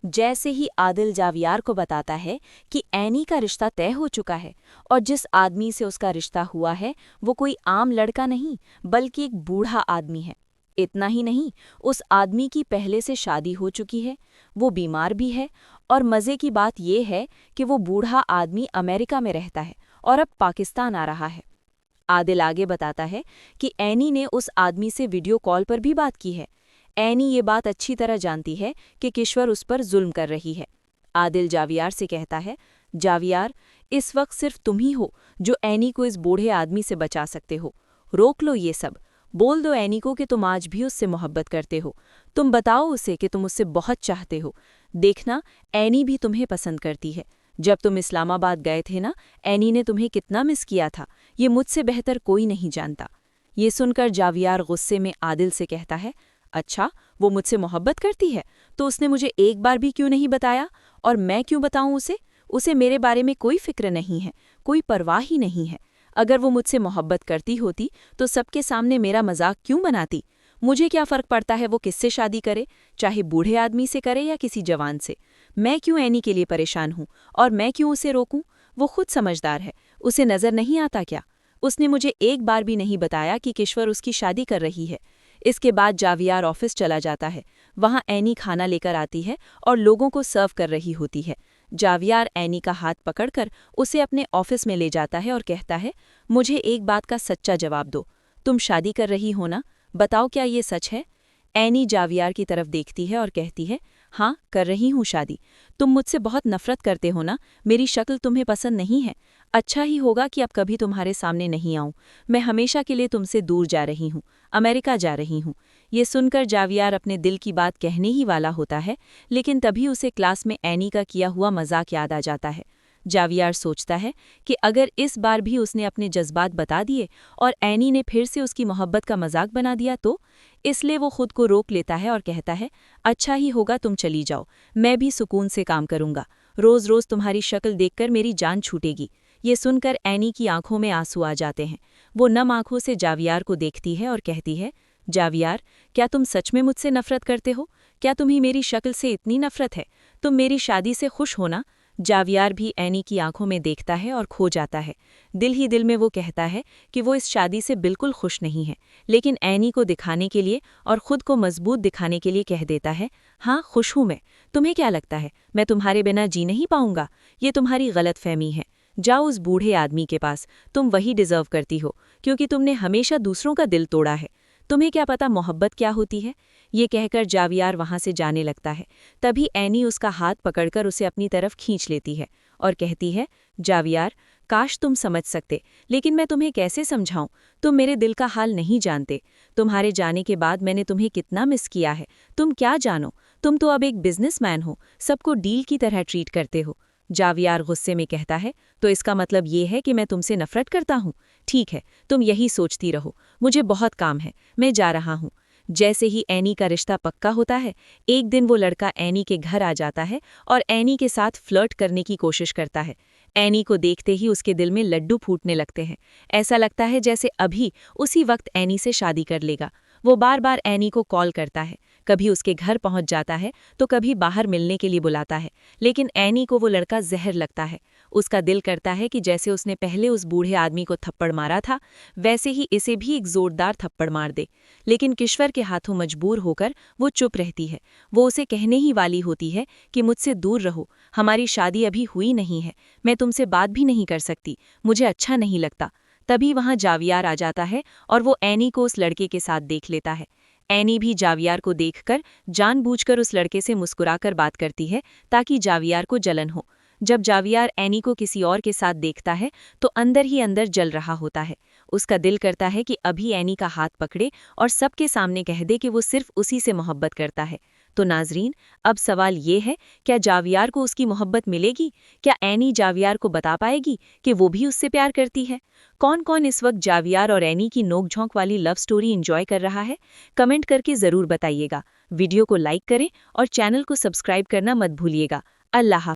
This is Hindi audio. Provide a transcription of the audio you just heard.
जैसे ही आदिल जावियार को बताता है कि एनी का रिश्ता तय हो चुका है और जिस आदमी से उसका रिश्ता हुआ है वो कोई आम लड़का नहीं बल्कि एक बूढ़ा आदमी है। इतना ही नहीं, उस आदमी की पहले से शादी हो चुकी है, वो बीमार भी है और मज़े की बात यह है कि वो बूढ़ा आदमी अमेरिका में रहता है और अब पाकिस्तान आ रहा है। आदिल आगे बताता है कि एनी ने उस आदमी से वीडियो कॉल पर भी बात की है। एनी ये बात अच्छी तरह जानती है कि किश्वर उस पर जुल्म कर रही है। आदिल जावियार से कहता है, जावियार, इस वक्त सिर्फ तुम ही हो जो एनी को इस बूढ़े आदमी से बचा सकते हो। रोक लो ये सब। बोल दो एनी को कि तुम आज भी उससे मोहब्बत करते हो। तुम बताओ उसे कि तुम उससे बहुत चाहते हो। देखना, एनी भी तुम्हें पसंद करती है। जब तुम इस्लामाबाद गए थे ना, एनी ने तुम्हें कितना मिस किया था, ये मुझसे बेहतर कोई नहीं जानता। ये सुनकर जावियार गुस्से में आदिल से कहता है, अच्छा, वो मुझसे मोहब्बत करती है तो उसने मुझे एक बार भी क्यों नहीं बताया, और मैं क्यों बताऊं उसे? उसे मेरे बारे में कोई फिक्र नहीं है, कोई परवाह ही नहीं है। अगर वो मुझसे मोहब्बत करती होती तो सबके सामने मेरा मजाक क्यों बनाती? मुझे क्या फ़र्क पड़ता है वो किससे शादी करे, चाहे बूढ़े आदमी से करे या किसी जवान से। मैं क्यों एनी के लिए परेशान हूँ और मैं क्यों उसे रोकूं? वो खुद समझदार है, उसे नज़र नहीं आता क्या? उसने मुझे एक बार भी नहीं बताया कि किश्वर उसकी शादी कर रही है। इसके बाद जावियार ऑफिस चला जाता है। वहाँ एनी खाना लेकर आती है और लोगों को सर्व कर रही होती है। जावियार एनी का हाथ पकड़कर उसे अपने ऑफिस में ले जाता है और कहता है, मुझे एक बात का सच्चा जवाब दो। तुम शादी कर रही हो ना? बताओ, क्या ये सच है? एनी जावियार की तरफ देखती है और कहती है, हाँ, कर रही हूँ शादी। तुम मुझसे बहुत नफरत करते हो ना? मेरी शक्ल तुम्हें पसंद नहीं है? अच्छा ही होगा कि अब कभी तुम्हारे सामने नहीं आऊं। मैं हमेशा के लिए तुमसे दूर जा रही हूँ, अमेरिका जा रही हूँ। ये सुनकर जावियार अपने दिल की बात कहने ही वाला होता है, लेकिन तभी उसे क्लास में एनी का किया हुआ मजाक याद आ जाता है। जावियार सोचता है कि अगर इस बार भी उसने अपने जज्बात बता दिए और एनी ने फिर से उसकी मोहब्बत का मजाक बना दिया तो? इसलिए वो खुद को रोक लेता है और कहता है, अच्छा ही होगा तुम चली जाओ, मैं भी सुकून से काम करूंगा। रोज रोज तुम्हारी शक्ल देखकर मेरी जान छूटेगी। ये सुनकर एनी की आंखों में आंसू आ जाते हैं। वो नम आंखों से जावियार को देखती है और कहती है, जावियार, क्या तुम सच में मुझसे नफरत करते हो? क्या तुम्हें मेरी शक्ल से इतनी नफरत है? तुम मेरी शादी से खुश हो ना? जावियार भी एनी की आंखों में देखता है और खो जाता है। दिल ही दिल में वो कहता है कि वो इस शादी से बिल्कुल खुश नहीं है, लेकिन एनी को दिखाने के लिए और खुद को मजबूत दिखाने के लिए कह देता है, हाँ, खुश हूं मैं। तुम्हें क्या लगता है मैं तुम्हारे बिना जी नहीं पाऊंगा? ये तुम्हारी गलतफहमी है। जाओ उस बूढ़े आदमी के पास, तुम वही डिजर्व करती हो, क्योंकि तुमने हमेशा दूसरों का दिल तोड़ा है। तुम्हें क्या पता मोहब्बत क्या होती है? ये कहकर जावियार वहां से जाने लगता है। तभी एनी उसका हाथ पकड़कर उसे अपनी तरफ खींच लेती है और कहती है, जावियार, काश तुम समझ सकते, लेकिन मैं तुम्हें कैसे समझाऊं? तुम मेरे दिल का हाल नहीं जानते। तुम्हारे जाने के बाद मैंने तुम्हें कितना मिस किया है, तुम क्या जानो? तुम तो अब एक बिजनेसमैन हो, सबको डील की तरह ट्रीट करते हो। जावियार गुस्से में कहता है, तो इसका मतलब ये है कि मैं तुमसे नफरत करता हूँ? ठीक है, तुम यही सोचती रहो, मुझे बहुत काम है, मैं जा रहा हूँ। जैसे ही एनी का रिश्ता पक्का होता है, एक दिन वो लड़का एनी के घर आ जाता है और एनी के साथ फ्लर्ट करने की कोशिश करता है। एनी को देखते ही उसके दिल में लड्डू फूटने लगते हैं। ऐसा लगता है जैसे अभी उसी वक्त एनी से शादी कर लेगा। वो बार बार एनी को कॉल करता है, कभी उसके घर पहुंच जाता है तो कभी बाहर मिलने के लिए बुलाता है, लेकिन एनी को वो लड़का जहर लगता है। उसका दिल करता है कि जैसे उसने पहले उस बूढ़े आदमी को थप्पड़ मारा था, वैसे ही इसे भी एक जोरदार थप्पड़ मार दे। लेकिन किश्वर के हाथों मजबूर होकर वो चुप रहती है। वो उसे कहने ही वाली होती है कि मुझसे दूर रहो, हमारी शादी अभी हुई नहीं है, मैं तुमसे बात भी नहीं कर सकती, मुझे अच्छा नहीं लगता। तभी वहां जावियार आ जाता है और वो एनी को उस लड़के के साथ देख लेता है। एनी भी जावियार को देखकर जानबूझकर उस लड़के से मुस्कुराकर बात करती है ताकि जावियार को जलन हो। जब जावियार एनी को किसी और के साथ देखता है तो अंदर ही अंदर जल रहा होता है। उसका दिल करता है कि अभी एनी का हाथ पकड़े और सबके सामने कह दे कि वो सिर्फ उसी से मोहब्बत करता है। तो नाजरीन, अब सवाल ये है, क्या जावियार को उसकी मोहब्बत मिलेगी? क्या एनी जावियार को बता पाएगी कि वो भी उससे प्यार करती है? कौन कौन इस वक्त जावियार और एनी की नोकझोंक वाली लव स्टोरी एंजॉय कर रहा है? कमेंट करके ज़रूर बताइएगा। वीडियो को लाइक करें और चैनल को सब्सक्राइब करना मत भूलिएगा। अल्लाह हाफ़िज़।